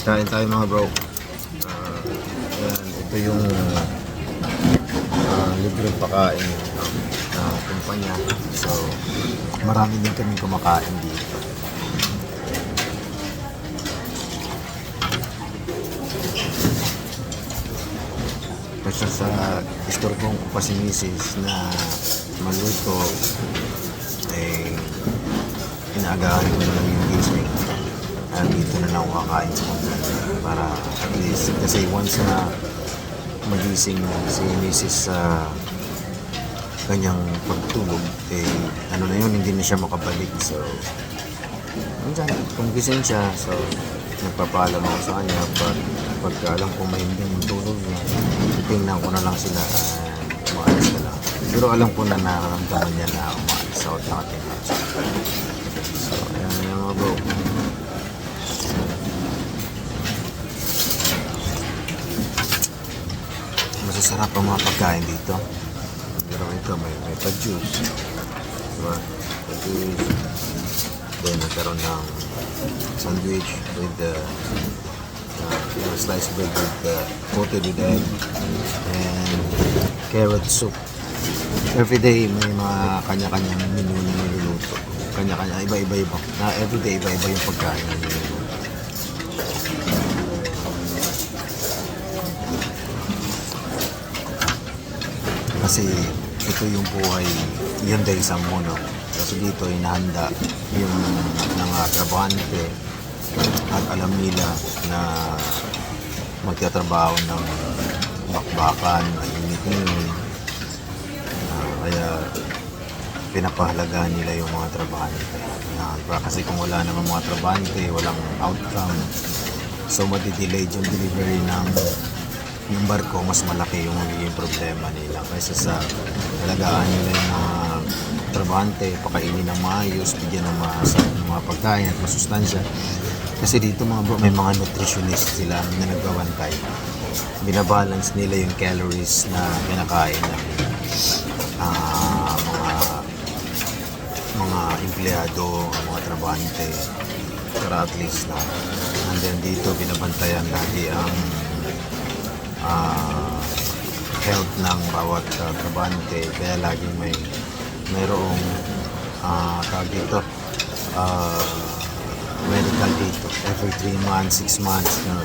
Kain tayo mga bro. Yan, ito yung libreng pakain ng kumpanya. So, marami din kami kumakain dito. Kasi sa store kong pa si Mrs. na maluto, eh, inaagahan ko na lang yung gising. Dito na lang ako kakain sa kumpanya para at least, kasi once na magising si Mrs. sa kanyang pagtulog, eh, ano na yun, hindi na siya makabalik. So, minsan, kung gising siya, so, nagpapaalam ako sa kanya. Pagka alam ko may hindi yung tulog niya, tingnan ko na lang sila, umaalis na lang. Pero alam ko na nararamdaman niya na umaalis ako at nakatingnan siya. So, ayan na yung mga bro. Masasarap ang mga pagkain dito. Pero ito, may pa-juice. Diba? Pa-juice. Then, nagkaroon ng sandwich with the sliced bread with coated with egg and carrot soup. Every day may mga kanya-kanyang menu na niluluto. Kanya-kanya, iba-iba. Every day, iba-iba yung pagkain na niluluto. Kasi ito yung buhay, yun dahil sa mono. Kasi dito inahanda yung mga trabahante at alam nila na magtatrabaho ng bakbakan, mainit-init. Kaya pinapahalagahan nila yung mga trabahante. Kasi kung wala naman mga trabahante, walang outcome. So madidelayed yung delivery ng barko, mas malaki yung magiging problema nila kaysa sa alagaan nila yung mga trabahante, pakainin ng maayos, bigyan ng mga pagkain at masustansya. Kasi dito mga bro, may mga nutritionist sila na nagbabantay. Binabalance nila yung calories na kinakain ng mga empleyado, mga trabahante, para at least na. And then dito binabantayan lagi ang health ng bawat trabahante, kaya laging mayroong tawag dito, medical dito every 3 months, 6 months na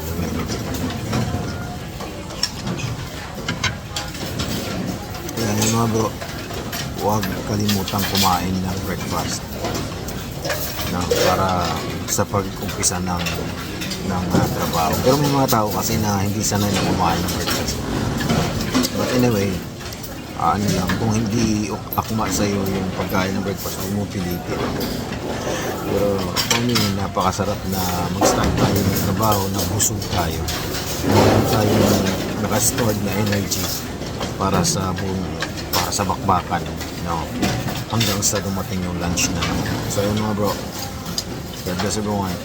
kaya mga bro, huwag kalimutang kumain ng breakfast para sa pag-umpisa ng trabaho. Pero may mga tao kasi na hindi sanay na kumain ng breakfast. But anyway, ano lang, kung hindi akma sa'yo yung pagkain ng breakfast, huwag mo pilitin. Pero for me, napakasarap na mag-start tayo ng trabaho na busog tayo. Meron tayo naka-stored na energy para sa bakbakan, no? Hanggang sa dumating yung lunch na. So yun mga bro, God bless everyone.